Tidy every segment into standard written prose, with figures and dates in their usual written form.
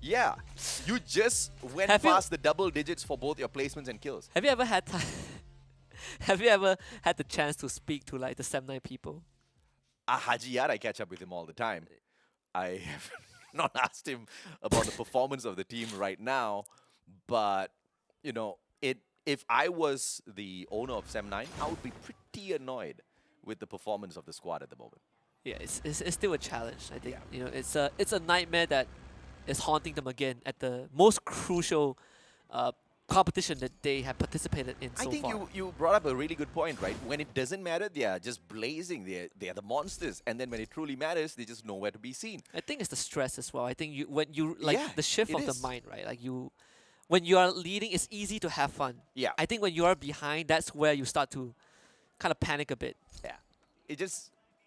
Yeah, you just went past the double digits for both your placements and kills. Have you ever had have you ever had the chance to speak to like the Sem9 people? Hajiyar, I catch up with him all the time. I have not asked him about the performance of the team right now, but you know, if I was the owner of Sem9, I would be pretty annoyed with the performance of the squad at the moment. Yeah, it's still a challenge. I think you know it's a nightmare that is haunting them again at the most crucial competition that they have participated in so far. I think you brought up a really good point, right? When it doesn't matter, they are just blazing. They are the monsters, and then when it truly matters, they're just nowhere to be seen. I think it's the stress as well. I think when you like the shift of the mind, right? Like when you are leading, it's easy to have fun. Yeah. I think when you are behind, that's where you start to kind of panic a bit. Yeah.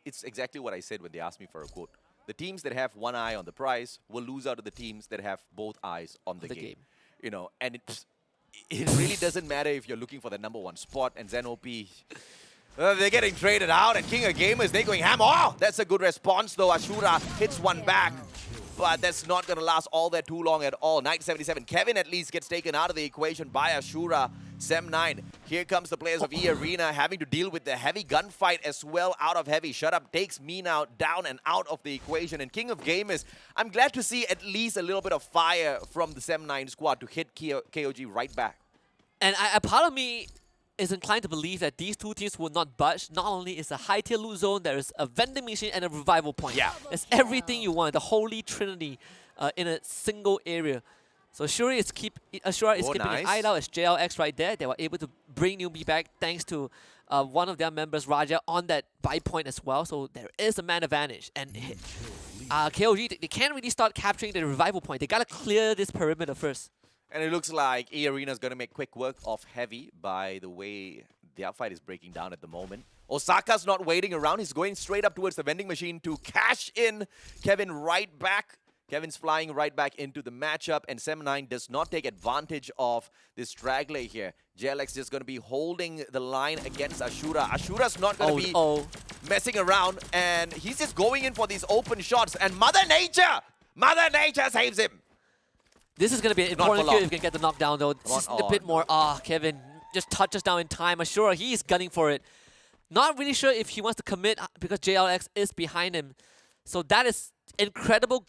It's exactly what I said when they asked me for a quote. The teams that have one eye on the prize will lose out to the teams that have both eyes on the game. You know, and it really doesn't matter if you're looking for the #1 spot, and Zen-OP, they're getting traded out, and King of Gamers, they're going ham. Oh, that's a good response, though. Ashura hits one back, but that's not going to last all that too long at all. Knight77, Kevin at least gets taken out of the equation by Ashura. Sem9, here comes the players of EARENA having to deal with the heavy gunfight as well out of heavy. Shut Up takes me now down and out of the equation. And King of Gamers, I'm glad to see at least a little bit of fire from the Sem9 squad to hit KOG right back. And a part of me is inclined to believe that these two teams will not budge. Not only is a high tier loot zone, there is a vending machine and a revival point. Yeah. It's everything you want, the holy trinity in a single area. So Ashura is keeping an eye out as JLX right there. They were able to bring newbie back thanks to one of their members, Raja, on that buy point as well. So there is a man advantage. And KOG, they can't really start capturing the revival point. They got to clear this perimeter first. And it looks like EARENA is going to make quick work of heavy by the way the fight is breaking down at the moment. Osaka's not waiting around. He's going straight up towards the vending machine to cash in Kevin right back. Kevin's flying right back into the matchup, and Sem9 does not take advantage of this straggler here. JLX is going to be holding the line against Ashura. Ashura's not going to be messing around, and he's just going in for these open shots, and Mother Nature saves him. This is going to be an important kill if you can get the knockdown, though. Just a bit more. Kevin just touches down in time. Ashura, he's gunning for it. Not really sure if he wants to commit because JLX is behind him. So that is incredibly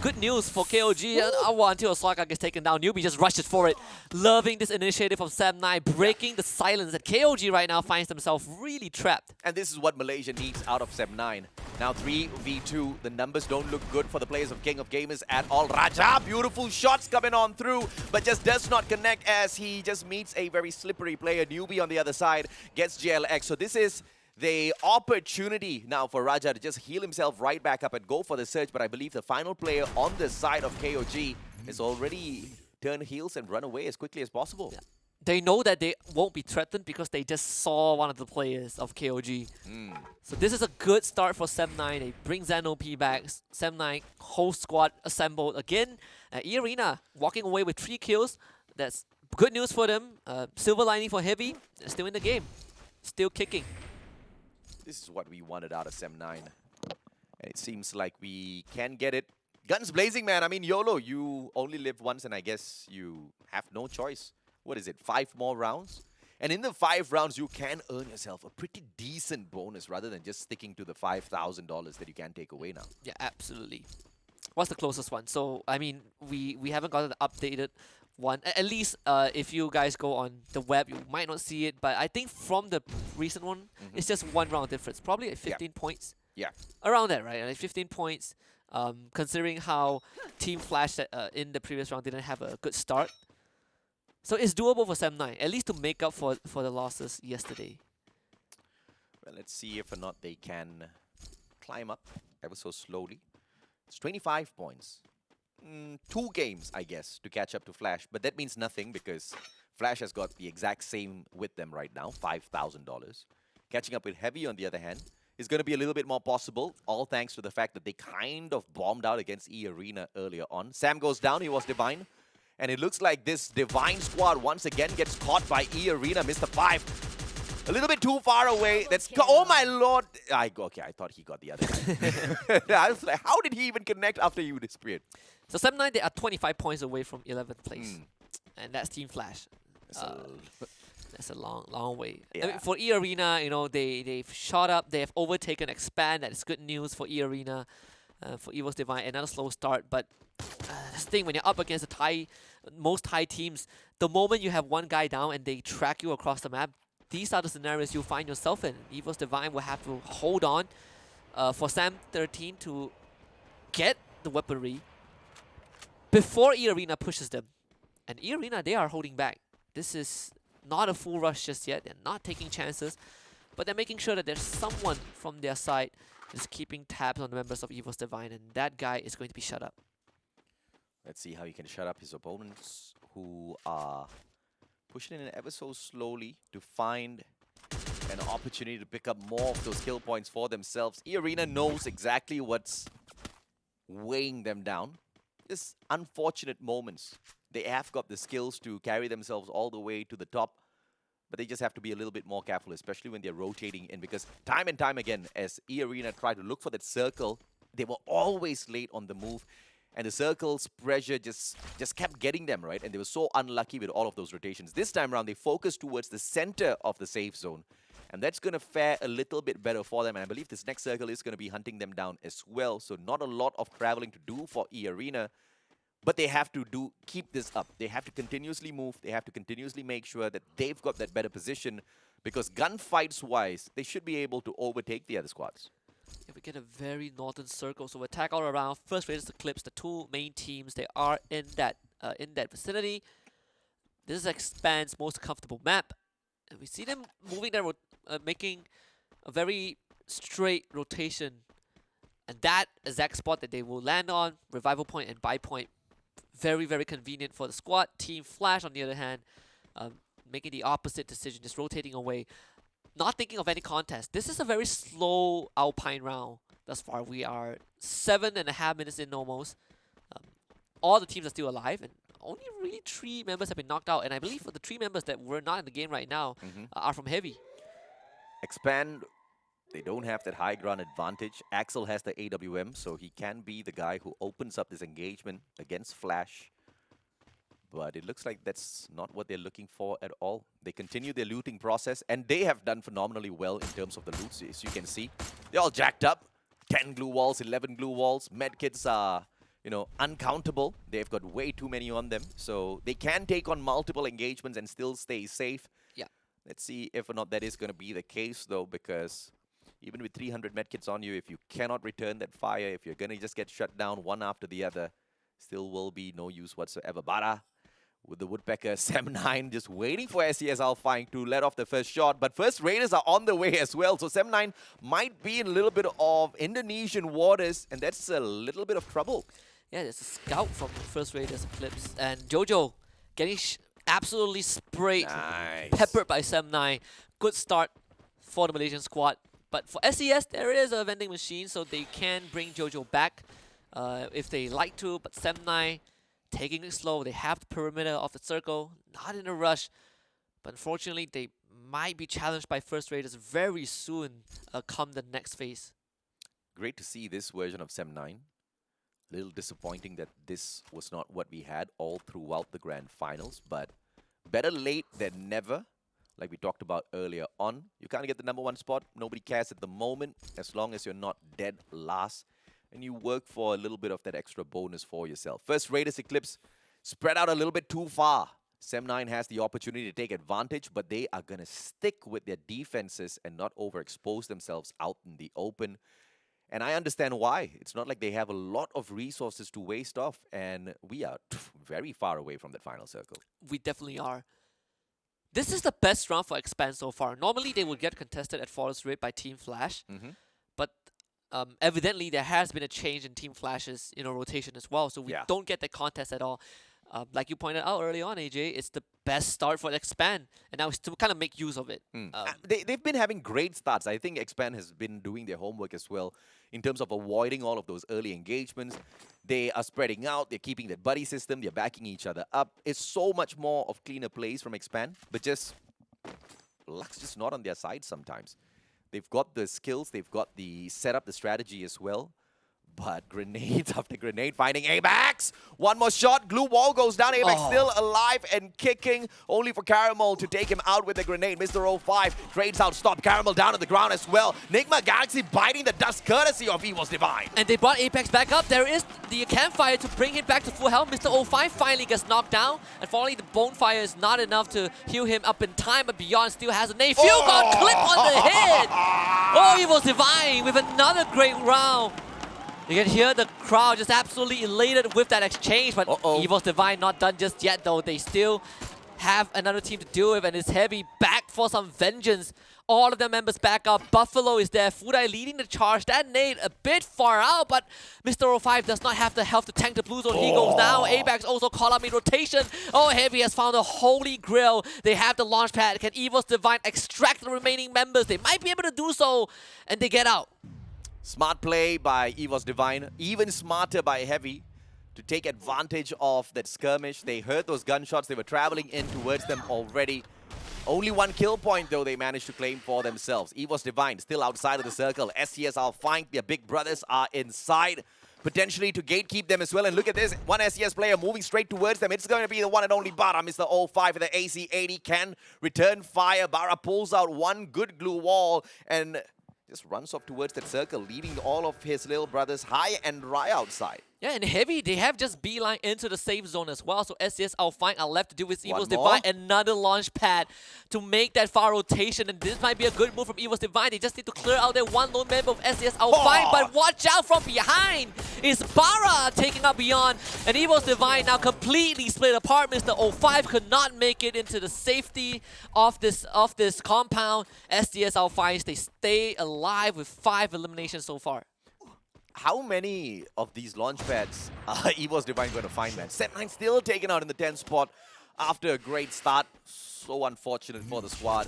good news for KOG. Until Osaka gets taken down, Newbie just rushes for it. Loving this initiative from Sem9, breaking the silence that KOG right now finds themselves really trapped. And this is what Malaysia needs out of Sem9. Now 3v2, the numbers don't look good for the players of King of Gamers at all. Raja, beautiful shots coming on through, but just does not connect as he just meets a very slippery player. Newbie on the other side gets JLX. So this is the opportunity now for Raja to just heal himself right back up and go for the search, but I believe the final player on the side of KOG has already turned heels and run away as quickly as possible. Yeah. They know that they won't be threatened because they just saw one of the players of KOG. So this is a good start for Sem9. They bring Zen-OP back. Sem9 whole squad assembled again. EARENA walking away with 3 kills. That's good news for them. Silver lining for Heavy. They're still in the game. Still kicking. This is what we wanted out of Sem9. And it seems like we can get it. Guns blazing, man. I mean, YOLO, you only live once and I guess you have no choice. What is it, 5 more rounds? And in the 5 rounds, you can earn yourself a pretty decent bonus rather than just sticking to the $5,000 that you can take away now. Yeah, absolutely. What's the closest one? So, I mean, we haven't got the updated one. At least if you guys go on the web, you might not see it. But I think from the recent one, it's just 1 round difference. Probably like 15 points. Yeah. Around that, right? Like 15 points. Considering how Team Flash in the previous round didn't have a good start. So it's doable for Sem9, at least to make up for the losses yesterday. Well, let's see if or not they can climb up ever so slowly. It's 25 points. 2 games, I guess, to catch up to Flash. But that means nothing because Flash has got the exact same with them right now, $5,000. Catching up with Heavy, on the other hand, is going to be a little bit more possible, all thanks to the fact that they kind of bombed out against EARENA earlier on. Sam goes down, he was Divine. And it looks like this Divine squad once again gets caught by EARENA. Mr. 5, a little bit too far away. Oh my lord. Okay, I thought he got the other guy. I was like, how did he even connect after you disappeared? So Sem9, they are 25 points away from 11th place. And that's Team Flash. That's a long, long way. Yeah. I mean, for EARENA, you know, they've shot up. They have overtaken Expand. That is good news for EARENA. For EVOS Divine, another slow start. But this thing, when you're up against most Thai teams, the moment you have one guy down and they track you across the map, these are the scenarios you find yourself in. EVOS Divine will have to hold on for Sem13 to get the weaponry before EARENA pushes them. And EARENA, they are holding back. This is not a full rush just yet. They're not taking chances, but they're making sure that there's someone from their side that's keeping tabs on the members of EVOS Divine, and that guy is going to be shut up. Let's see how he can shut up his opponents, who are pushing in ever so slowly to find an opportunity to pick up more of those kill points for themselves. EARENA knows exactly what's weighing them down. Just unfortunate moments. They have got the skills to carry themselves all the way to the top, but they just have to be a little bit more careful, especially when they're rotating in, because time and time again, as EARENA tried to look for that circle, they were always late on the move, and the circle's pressure just kept getting them, right? And they were so unlucky with all of those rotations. This time around, they focused towards the center of the safe zone, and that's going to fare a little bit better for them, and I believe this next circle is going to be hunting them down as well, so not a lot of traveling to do for EARENA. But they have to keep this up. They have to continuously move. They have to continuously make sure that they've got that better position, because gunfights-wise, they should be able to overtake the other squads. If we get a very northern circle, so attack all around. First Raiders, Eclipse, the two main teams, they are in that vicinity. This is Expand's most comfortable map. And we see them moving their making a very straight rotation. And that exact spot that they will land on, revival point and buy point. Very, very convenient for the squad. Team Flash, on the other hand, making the opposite decision, just rotating away. Not thinking of any contest. This is a very slow Alpine round thus far. We are 7.5 minutes in almost. All the teams are still alive, and only really 3 members have been knocked out. And I believe the 3 members that were not in the game right now are from Heavy. Expand, they don't have that high ground advantage. Axel has the AWM, so he can be the guy who opens up this engagement against Flash. But it looks like that's not what they're looking for at all. They continue their looting process, and they have done phenomenally well in terms of the loot. As you can see, they're all jacked up. 10 glue walls, 11 glue walls. Medkits are, you know, uncountable. They've got way too many on them. So they can take on multiple engagements and still stay safe. Yeah. Let's see if or not that is going to be the case, though, because even with 300 medkits on you, if you cannot return that fire, if you're going to just get shut down one after the other, still will be no use whatsoever. Bara with the Woodpecker, Sem9 just waiting for SES ALFAINK to let off the first shot. But First Raiders are on the way as well. So Sem9 might be in a little bit of Indonesian waters, and that's a little bit of trouble. Yeah, there's a scout from First Raiders Eclipse. And Jojo getting absolutely sprayed, peppered by Sem9. Good start for the Malaysian squad. But for SES, there is a vending machine, so they can bring Jojo back if they like to. But Sem9 taking it slow. They have the perimeter of the circle, not in a rush. But unfortunately, they might be challenged by First Raiders very soon come the next phase. Great to see this version of Sem9. A little disappointing that this was not what we had all throughout the grand finals, but better late than never. Like we talked about earlier on, you can't get the #1 spot. Nobody cares at the moment, as long as you're not dead last. And you work for a little bit of that extra bonus for yourself. First Raiders Eclipse spread out a little bit too far. Sem9 has the opportunity to take advantage, but they are going to stick with their defenses and not overexpose themselves out in the open. And I understand why. It's not like they have a lot of resources to waste off, and we are very far away from that final circle. We definitely are. This is the best round for Expand so far. Normally, they would get contested at Forest Raid by Team Flash, but evidently there has been a change in Team Flash's rotation as well, so we don't get the contest at all. Like you pointed out early on, AJ, it's the best start for Expand, and now it's to kind of make use of it. They've been having great starts. I think Expand has been doing their homework as well in terms of avoiding all of those early engagements. They are spreading out. They're keeping that buddy system. They're backing each other up. It's so much more of cleaner plays from Expand, but just luck's just not on their side sometimes. They've got the skills. They've got the setup, the strategy as well. But grenades after grenade finding ABAX. One more shot. Glue wall goes down. ABAX still alive and kicking. Only for Caramel to take him out with the grenade. Mr. 05 trades out. Stop Caramel down on the ground as well. NIGMA Galaxy biting the dust courtesy of EVOS Divine. And they brought Apex back up. There is the campfire to bring him back to full health. Mr. 05 finally gets knocked down. Unfortunately, the bonefire is not enough to heal him up in time. But Beyond still has a nade. Field got clipped on the head. Oh, EVOS Divine with another great round. You can hear the crowd just absolutely elated with that exchange, but EVOS Divine not done just yet though. They still have another team to deal with, and it's Heavy back for some vengeance. All of their members back up. Buffalo is there. Fudai leading the charge. That nade a bit far out, but Mr. 05 does not have the health to tank the blue zone. He goes down. ABAX also caught up in rotation. Oh, Heavy has found a holy grail. They have the launch pad. Can EVOS Divine extract the remaining members? They might be able to do so, and they get out. Smart play by EVOS Divine, even smarter by Heavy to take advantage of that skirmish. They heard those gunshots. They were traveling in towards them already. Only one kill point, though, they managed to claim for themselves. EVOS Divine still outside of the circle. SCS ALFAINK, their big brothers, are inside, potentially to gatekeep them as well. And look at this, one SCS player moving straight towards them. It's going to be the one and only Bara. Mr. 05 with the AC-80 can return fire. Bara pulls out one good glue wall and just runs off towards that circle, leading all of his little brothers high and dry outside. Yeah, and Heavy, they have just beeline into the safe zone as well. So SCS ALFAINK are left to do with EVOS Divine. Another launch pad to make that far rotation. And this might be a good move from EVOS Divine. They just need to clear out their one lone member of SCS ALFAINK. But watch out from behind. Is Bara taking out Beyond. And EVOS Divine now completely split apart. Mr. 05 could not make it into the safety of this compound. SCS ALFAINK, they stay alive with 5 eliminations so far. How many of these launch pads are EVOS Divine going to find, man? Sem9 still taken out in the 10th spot after a great start. So unfortunate for the squad.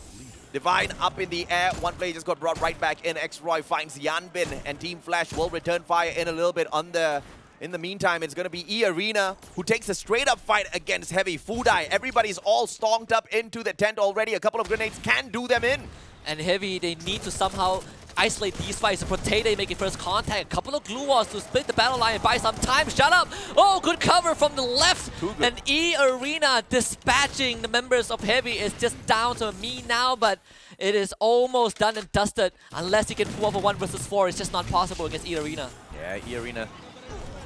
Divine up in the air. One player just got brought right back in. X-Roy finds Yanbin, and Team Flash will return fire in a little bit on the... In the meantime, it's going to be EARENA who takes a straight-up fight against Heavy. Fudai, everybody's all stonked up into the tent already. A couple of grenades can do them in. And Heavy, they need to somehow isolate these fights. Potato making first contact. A couple of glue walls to split the battle line and buy some time. Shut up! Oh, good cover from the left. And EARENA dispatching the members of Heavy is just down to me now, but it is almost done and dusted. Unless he can pull off a 1 versus 4, it's just not possible against EARENA. Yeah, EARENA.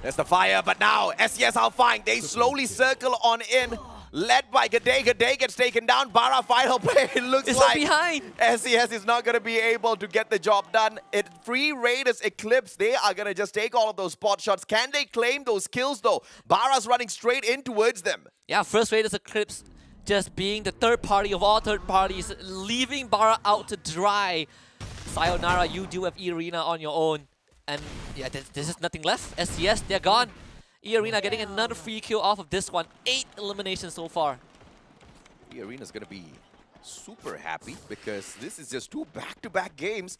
There's the fire, but now SCS ALFAINK, they slowly circle on in. Led by Gade. Gade gets taken down. Bara final play. It looks it's like behind. SCS is not going to be able to get the job done. Free Raiders Eclipse, they are going to just take all of those spot shots. Can they claim those kills though? Bara's running straight in towards them. Yeah, first Raiders Eclipse just being the third party of all third parties, leaving Bara out to dry. Sayonara, you do have EARENA on your own. And yeah, there's just nothing left. SCS, they're gone. EARENA getting another free kill off of this one. 8 eliminations so far. EARENA's going to be super happy because this is just 2 back-to-back games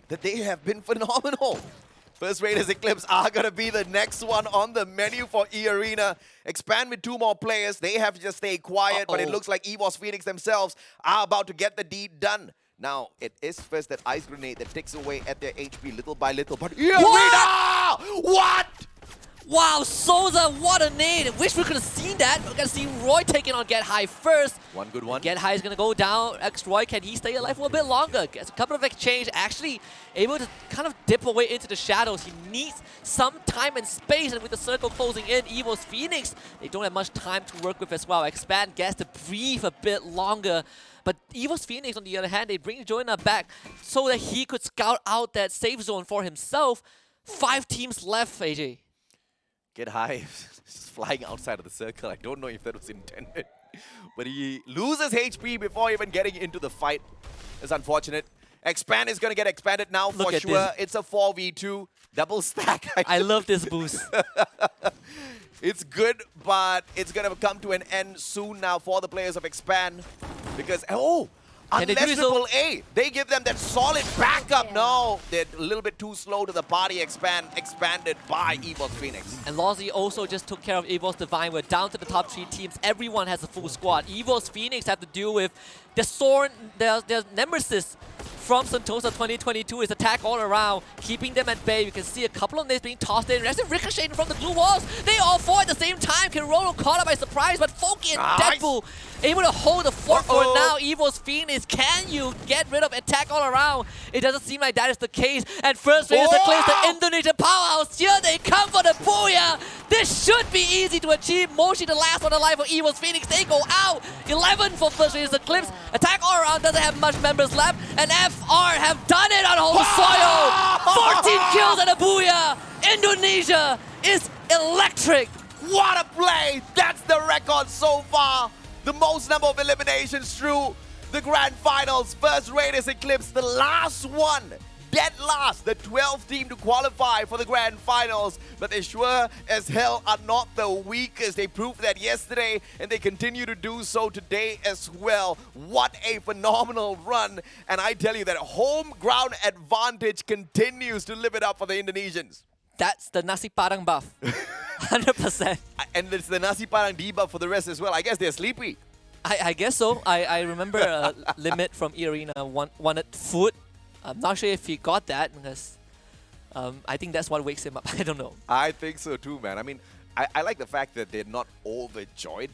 that they have been phenomenal. First Raiders Eclipse are going to be the next one on the menu for EARENA. Expand with 2 more players. They have to just stay quiet, but it looks like EVOS Phoenix themselves are about to get the deed done. Now, it is first that ice grenade that ticks away at their HP little by little, but EARENA! What? Wow, Souza, what a nade. I wish we could have seen that. We're going to see Roy taking on Get High first. One good one. Get High is going to go down. X-Roy, can he stay alive for a bit longer? Gets a couple of exchange. Actually able to kind of dip away into the shadows. He needs some time and space. And with the circle closing in, EVOS Phoenix, they don't have much time to work with as well. Expand gets to breathe a bit longer. But EVOS Phoenix, on the other hand, they bring Joanna back so that he could scout out that safe zone for himself. 5 teams left, AJ. Get High, just flying outside of the circle. I don't know if that was intended. But he loses HP before even getting into the fight. It's unfortunate. Expand is going to get expanded now for sure. This. It's a 4v2. Double stack. I love this boost. It's good, but it's going to come to an end soon now for the players of Expand. Because, unless Triple A, they give them that solid backup. No, they're a little bit too slow to the party. Expanded by EVOS Phoenix. And Lozzy also just took care of EVOS Divine. We're down to the top 3 teams. Everyone has a full squad. EVOS Phoenix have to deal with their Nemesis from Sentosa 2022 is attack all around, keeping them at bay. You can see a couple of nades being tossed in, Resident ricocheting from the blue walls. They all four at the same time. Kirolo caught up by surprise, but Foki and Deadpool able to hold the fort for it now. EVOS Phoenix, can you get rid of attack all around? It doesn't seem like that is the case. And first phase Eclipse, the Indonesian powerhouse. Here they come for the booyah. This should be easy to achieve. Moshi the last one alive for EVOS Phoenix. They go out. 11 for first phase Eclipse. Attack all around doesn't have much members left. And FR have done it on home soil. 14 kills and a booyah. Indonesia is electric. What a play! That's the record so far. The most number of eliminations through the grand finals. First Raiders Eclipse, the last one. Dead last, the 12th team to qualify for the grand finals. But they sure as hell are not the weakest. They proved that yesterday, and they continue to do so today as well. What a phenomenal run. And I tell you that home ground advantage continues to live it up for the Indonesians. That's the nasi padang buff. 100%. And it's the nasi padang debuff for the rest as well. I guess they're sleepy. I guess so. I remember Limit from EARENA wanted food. I'm not sure if he got that because I think that's what wakes him up. I don't know. I think so too, man. I mean, I like the fact that they're not overjoyed